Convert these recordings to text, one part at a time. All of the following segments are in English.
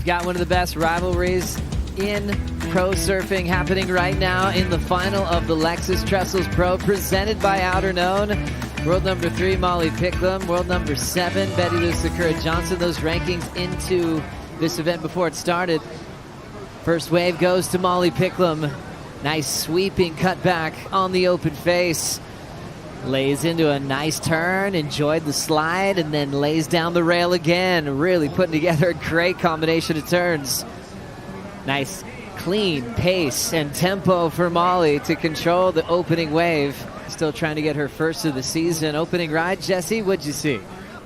Got one of the best rivalries in pro surfing happening right now in the final of the Lexus Trestles Pro, presented by Outerknown. World number 3, M.Picklum. World number 7, Bettylou Sakura Johnson. Those rankings into this event before it started. First wave goes to M.Picklum. Nice sweeping cutback on the open face. Lays into a nice turn, enjoyed the slide, and then lays down the rail again. Really putting together a great combination of turns. Nice, clean pace and tempo for Molly to control the opening wave. Still trying to get her first of the season. Opening ride, Jesse, what'd you see?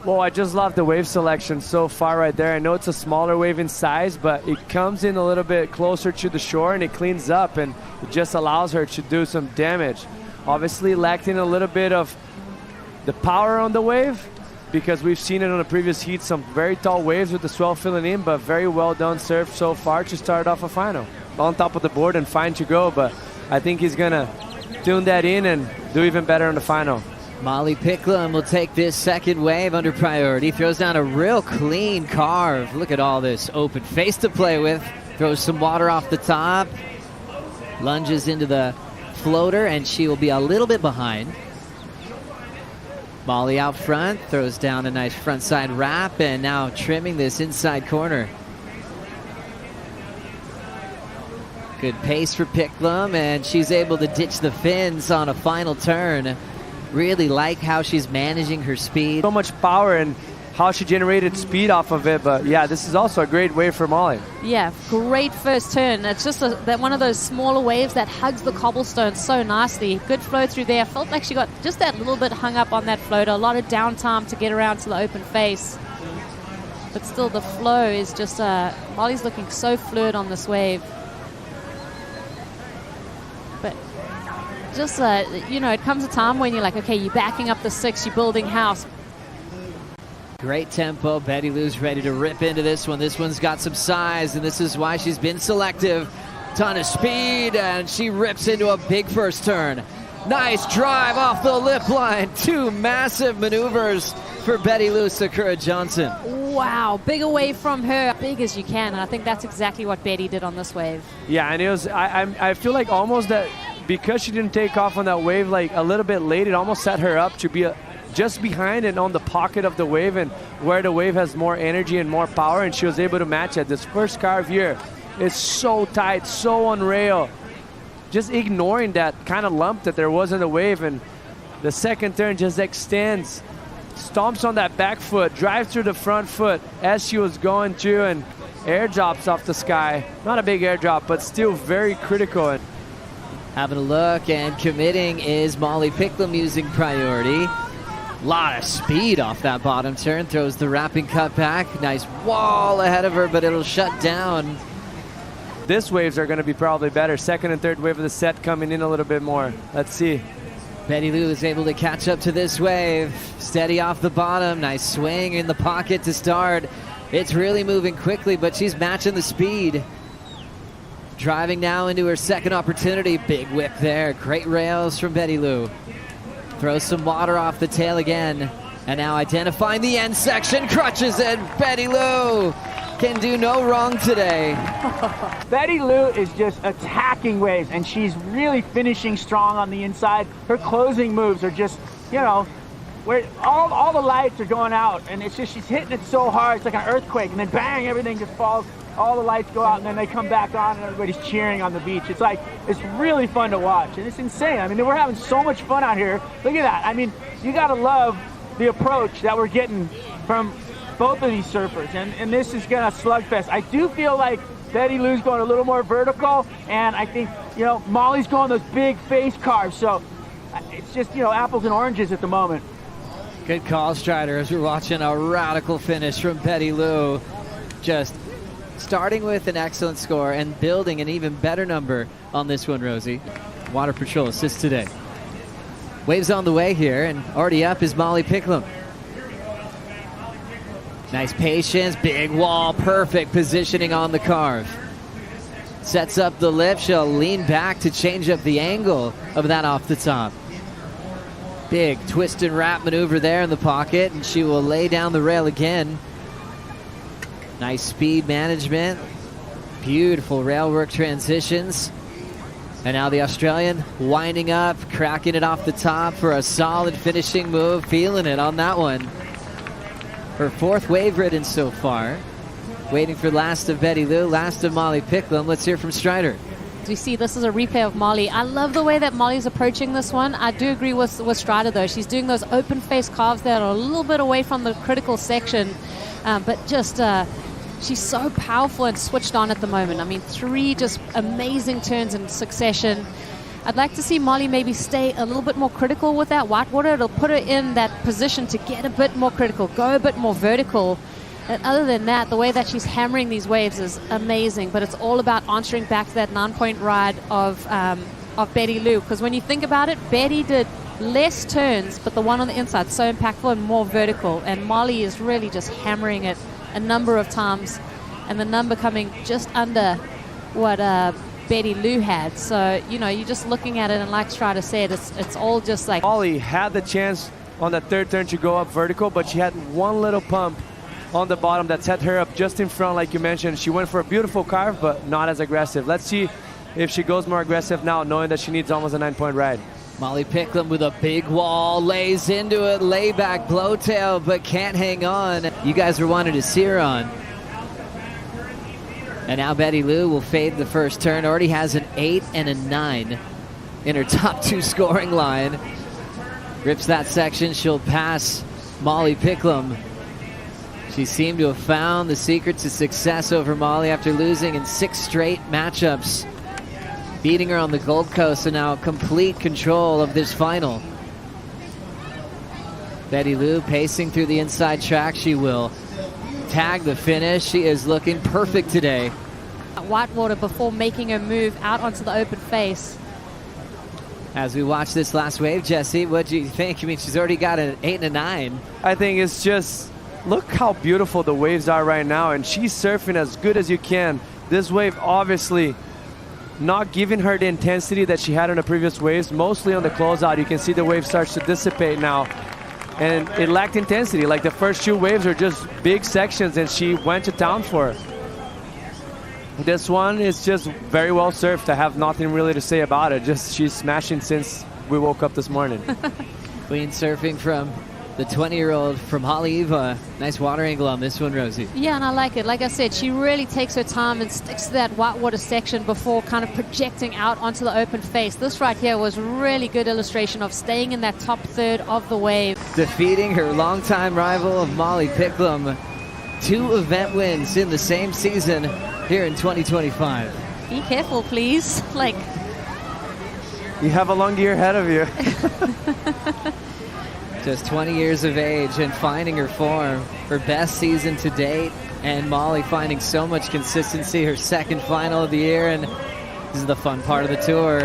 Well, I just love the wave selection so far right there. I know it's a smaller wave in size, but it comes in a little bit closer to the shore and it cleans up, and it just allows her to do some damage. Obviously lacking a little bit of the power on the wave, because we've seen it on the previous heat, some very tall waves with the swell filling in, but very well done surf so far to start off a final. On top of the board and fine to go, but I think he's gonna tune that in and do even better in the final. M.Picklum will take this second wave under priority. Throws down a real clean carve. Look at all this open face to play with. Throws some water off the top. Lunges into the floater, and she will be a little bit behind. Molly out front, throws down a nice front side wrap, and now trimming this inside corner. Good pace for Picklum, and she's able to ditch the fins on a final turn. Really like how she's managing her speed. So much power and how she generated speed off of it, but yeah, this is also a great wave for Molly. Yeah, great first turn. It's just that one of those smaller waves that hugs the cobblestone so nicely. Good flow through there. Felt like she got just that little bit hung up on that floater. A lot of downtime to get around to the open face. But still, the flow is just, Molly's looking so fluid on this wave. But just, you know, it comes a time when you're like, okay, you're backing up the 6, you're building house. Great tempo. Bettylou's ready to rip into this one. This one's got some size, and this is why she's been selective. Ton of speed, and she rips into a big first turn. Nice drive off the lip line. 2 massive maneuvers for Bettylou Sakura Johnson. Wow, big away from her, big as you can, and I think that's exactly what Betty did on this wave. Yeah, and it was, I feel like almost that because she didn't take off on that wave like a little bit late, it almost set her up to be just behind and on the pocket of the wave, and where the wave has more energy and more power, and she was able to match it. This first carve here is so tight, so on rail, just ignoring that kind of lump that there was in the wave, and the second turn just extends, stomps on that back foot, drives through the front foot as she was going through, and airdrops off the sky. Not a big airdrop, but still very critical. Having a look and committing is M.Picklum using priority. Lot of speed off that bottom turn. Throws the wrapping cut back. Nice wall ahead of her, but it'll shut down. This waves are going to be probably better. Second and third wave of the set coming in a little bit more. Let's see. Bettylou is able to catch up to this wave. Steady off the bottom. Nice swing in the pocket to start. It's really moving quickly, but she's matching the speed. Driving now into her second opportunity. Big whip there. Great rails from Bettylou. Throws some water off the tail again. And now identifying the end section. Crutches it. Bettylou can do no wrong today. Bettylou is just attacking waves, and she's really finishing strong on the inside. Her closing moves are just, you know, where all the lights are going out, and it's just she's hitting it so hard. It's like an earthquake, and then bang, everything just falls. All the lights go out, and then they come back on, and everybody's cheering on the beach. It's like, it's really fun to watch, and it's insane. I mean, we're having so much fun out here. Look at that. I mean, you got to love the approach that we're getting from both of these surfers, and this is going to slugfest. I do feel like Bettylou's going a little more vertical, and I think, you know, Molly's going those big face carves, so it's just, you know, apples and oranges at the moment. Good call, Strider, as we're watching a radical finish from Bettylou. Just starting with an excellent score and building an even better number on this one, Rosie. Water Patrol assists today. Waves on the way here, and already up is M.Picklum. Nice patience, big wall, perfect positioning on the carve. Sets up the lip, she'll lean back to change up the angle of that off the top. Big twist and wrap maneuver there in the pocket, and she will lay down the rail again. Nice speed management. Beautiful railwork transitions. And now the Australian winding up, cracking it off the top for a solid finishing move. Feeling it on that one. Her fourth wave ridden so far. Waiting for last of Bettylou, last of M.Picklum. Let's hear from Strider. As we see, this is a replay of Molly. I love the way that Molly's approaching this one. I do agree with Strider, though. She's doing those open face carves that are a little bit away from the critical section, but just she's so powerful and switched on at the moment. I mean, 3 just amazing turns in succession. I'd like to see Molly maybe stay a little bit more critical with that whitewater. It'll put her in that position to get a bit more critical, go a bit more vertical. And other than that, the way that she's hammering these waves is amazing. But it's all about answering back to that 9-point ride of Bettylou. Because when you think about it, Betty did less turns, but the one on the inside so impactful and more vertical. And Molly is really just hammering it a number of times, and the number coming just under what Bettylou had. So, you know, you're just looking at it, and like Strider said, it's all just like... Molly had the chance on that third turn to go up vertical, but she had one little pump on the bottom that set her up just in front, like you mentioned. She went for a beautiful carve, but not as aggressive. Let's see if she goes more aggressive now, knowing that she needs almost a 9-point ride. M.Picklum with a big wall, lays into it, layback blowtail, but can't hang on. You guys were wanting to see her on. And now Bettylou will fade the first turn. Already has an 8 and a 9 in her top 2 scoring line. Rips that section. She'll pass M.Picklum. She seemed to have found the secret to success over Molly after losing in 6 straight matchups. Beating her on the Gold Coast, and now complete control of this final. Bettylou pacing through the inside track. She will tag the finish. She is looking perfect today. Whitewater before making her move out onto the open face. As we watch this last wave, Jesse, what do you think? I mean, she's already got an 8 and a 9. I think it's just, look how beautiful the waves are right now, and she's surfing as good as you can. This wave obviously not giving her the intensity that she had in the previous waves, mostly on the closeout. You can see the wave starts to dissipate now, and it lacked intensity. Like the first 2 waves are just big sections, and she went to town for it. This one is just very well surfed. I have nothing really to say about it. Just she's smashing since we woke up this morning. Clean surfing from the 20-year-old from Haleiwa. Nice water angle on this one, Rosie. Yeah, and I like it. Like I said, she really takes her time and sticks to that whitewater section before kind of projecting out onto the open face. This right here was really good illustration of staying in that top third of the wave. Defeating her longtime rival of M.Picklum. 2 event wins in the same season here in 2025. Be careful, please. Like, You have a long year ahead of you. Just 20 years of age and finding her form. Her best season to date. And Molly finding so much consistency. Her second final of the year. And this is the fun part of the tour.